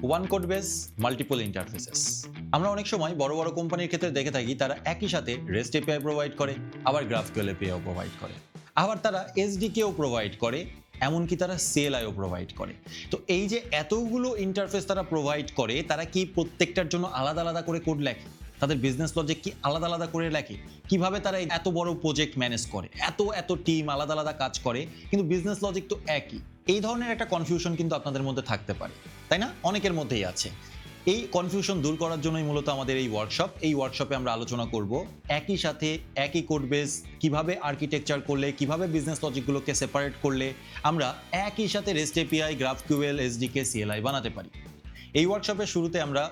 One code base multiple interfaces. আমরা অনেক সময় বড় বড় কোম্পানির ক্ষেত্রে দেখে থাকি তারা একই সাথে রেস্ট এপিআই প্রোভাইড করে, আবার গ্রাফকিউএল এপিআইও প্রোভাইড করে, আবার তারা এসডিকেও প্রোভাইড করে, এমনকি তারা সিএলআইও প্রোভাইড করে। তো এই যে এতগুলো ইন্টারফেস তারা প্রোভাইড করে, তারা কি প্রত্যেকটার জন্য আলাদা আলাদা করে কোড লেখে? তাদের বিজনেস লজিক কি আলাদা আলাদা করে লেখে? কিভাবে তারা এত বড় প্রজেক্ট ম্যানেজ করে, এত টিম আলাদা আলাদা কাজ করে, কিন্তু বিজনেস লজিক তো একই? এই ধরনের একটা কনফিউশন কিন্তু আপনাদের মধ্যে থাকতে পারে, তাই না? অনেকের মধ্যেই আছে। এই কনফিউশন দূর করার জন্যই মূলত আমাদের এই ওয়ার্কশপ। এই ওয়ার্কশপে আমরা আলোচনা করব একই সাথে একই কোড বেস কিভাবে আর্কিটেকচার করলে, কিভাবে বিজনেস লজিকগুলোকে সেপারেট করলে আমরা একই সাথে rest API, GraphQL, SDK, CLI বানাতে পারি। এই ওয়ার্কশপের শুরুতে আমরা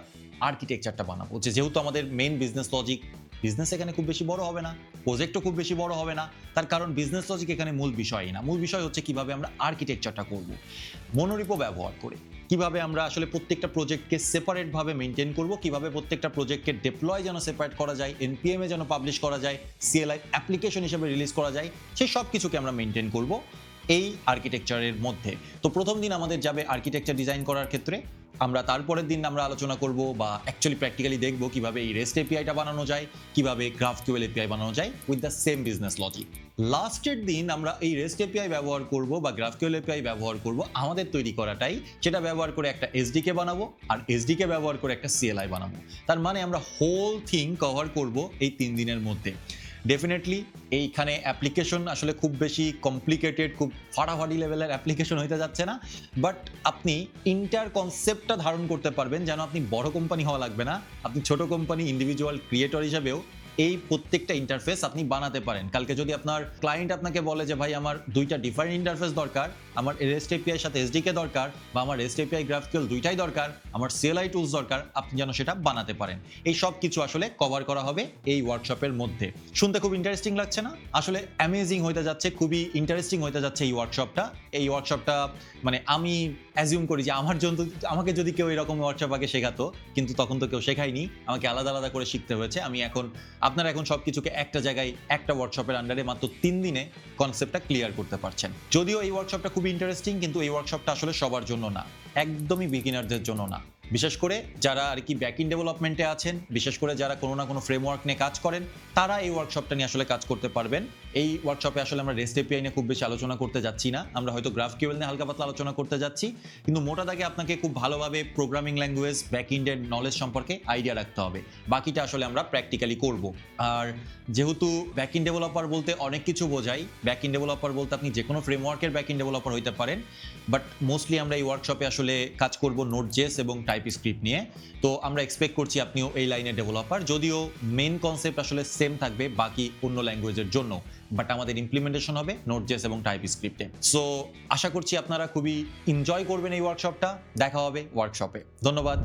আর্কিটেকচারটা বানাবো, যেহেতু আমাদের মেইন বিজনেস লজিক, বিজনেস এখানে খুব বেশি বড় হবে না, প্রজেক্টও খুব বেশি বড় হবে না, তার কারণ বিজনেস লজিক এখানে মূল বিষয়ই না। মূল বিষয় হচ্ছে কিভাবে আমরা আর্কিটেকচারটা করব, মনোরিপো ব্যবহার করে কিভাবে আমরা আসলে প্রত্যেকটা প্রজেক্টকে সেপারেটভাবে মেনটেন করব, কিভাবে প্রত্যেকটা প্রজেক্টকে ডেপ্লয় যেন সেপারেট করা যায়, এনপিএমে যেন পাবলিশ করা যায়, সিএলআই অ্যাপ্লিকেশন হিসেবে রিলিজ করা যায়, সেই সব কিছুকে আমরা মেনটেন করব এই আর্কিটেকচারের মধ্যে। তো প্রথম দিন আমাদের যাবে আর্কিটেকচার ডিজাইন করার ক্ষেত্রে। আমরা তারপরের দিন আমরা আলোচনা করব বা অ্যাকচুয়ালি প্র্যাকটিক্যালি দেখব কিভাবে এই রেস্ট এপিআইটা বানানো যায়, কিভাবে গ্রাফকিউএল এপিআই বানানো যায় with the same business logic. লাস্টের দিন আমরা এই রেস্ট এপিআই ব্যবহার করব বা গ্রাফকিউএল এপিআই ব্যবহার করব আমাদের তৈরি করাটাই, সেটা ব্যবহার করে একটা এসডিকে বানাবো, আর এসডিকে ব্যবহার করে একটা সিএলআই বানাবো। তার মানে আমরা হোল থিং কভার করব এই 3 দিনের মধ্যে। ডেফিনেটলি এইখানে অ্যাপ্লিকেশন আসলে খুব বেশি কমপ্লিকেটেড, খুব ফাটাফাটি লেভেলের অ্যাপ্লিকেশন হইতে যাচ্ছে না, বাট আপনি ইন্টার কনসেপ্টটা ধারণ করতে পারবেন, যেন আপনি বড় কোম্পানি হওয়া লাগবে না, আপনি ছোট কোম্পানি ইন্ডিভিজুয়াল ক্রিয়েটর হিসেবেও এই প্রত্যেকটা ইন্টারফেস আপনি বানাতে পারেন। কালকে যদি আপনার ক্লায়েন্ট আপনাকে বলে যে ভাই আমার 2টা ডিফারেন্ট ইন্টারফেস দরকার, আমার রেস্ট এপিআই সাথে এসডিকে দরকার, বা আমার রেস্ট এপিআই গ্রাফকিউএল দুইটাই দরকার, আমার সিএলআই টুলস দরকার, আপনি যেন সেটা বানাতে পারেন। এই সব কিছু আসলে কভার করা হবে এই ওয়ার্কশপের মধ্যে। শুনতে খুব ইন্টারেস্টিং লাগছে না? আসলে অ্যামেজিং হইতে যাচ্ছে, খুবই ইন্টারেস্টিং হইতে যাচ্ছে এই ওয়ার্কশপটা। এই ওয়ার্কশপটা মানে আমি অ্যাজিউম করি যে আমাকে যদি কেউ এরকম ওয়ার্কশপ আগে শেখাতো, কিন্তু তখন তো কেউ শেখায়নি, আমাকে আলাদা আলাদা করে শিখতে হয়েছে। আপনারা এখন সব কিছুকে একটা জায়গায় একটা ওয়ার্কশপের আন্ডারে মাত্র 3 দিনে কনসেপ্টটা ক্লিয়ার করতে পারছেন। যদিও এই ওয়ার্কশপটা খুবই ইন্টারেস্টিং, কিন্তু এই ওয়ার্কশপটা আসলে সবার জন্য না, একদমই বিগিনারদের জন্য না। বিশেষ করে যারা আর কি ব্যাকএন্ড ডেভেলপমেন্টে আছেন, বিশেষ করে যারা কোনো না কোনো ফ্রেমওয়ার্ক নিয়ে কাজ করেন, তারা এই ওয়ার্কশপটা নিয়ে আসলে কাজ করতে পারবেন। এই ওয়ার্কশপে আসলে আমরা রেস্ট এপিআই নিয়ে খুব বেশি আলোচনা করতে যাচ্ছি না, আমরা হয়তো গ্রাফকিউএল নিয়ে হালকা পাতলা আলোচনা করতে যাচ্ছি, কিন্তু মোটা দাগে আপনাকে খুব ভালোভাবে প্রোগ্রামিং ল্যাঙ্গুয়েজ, ব্যাকএন্ডের নলেজ সম্পর্কে আইডিয়া রাখতে হবে। বাকিটা আসলে আমরা প্র্যাকটিক্যালি করব। আর যেহেতু ব্যাকএন্ড ডেভেলপার বলতে অনেক কিছু বোঝাই, ব্যাকএন্ড ডেভেলপার বলতে আপনি যে কোনো ফ্রেমওয়ার্কের ব্যাকএন্ড ডেভেলপার হইতে পারেন, বাট মোস্টলি আমরা এই ওয়ার্কশপে আসলে কাজ করব নোড.জেএস এবং টাইপস্ক্রিপ্ট নিয়ে। তো আমরা এক্সপেক্ট করছি আপনিও এই লাইনের ডেভেলপার, যদিও মেইন কনসেপ্ট আসলে সেম থাকবে বাকি অন্য ল্যাঙ্গুয়েজের জন্য, বাট আমাদের ইমপ্লিমেন্টেশন হবে নোড.জেএস এবং টাইপস্ক্রিপ্টে। সো আশা করছি আপনারা খুবই এনজয় করবেন এই ওয়ার্কশপটা। দেখা হবে ওয়ার্কশপে। ধন্যবাদ।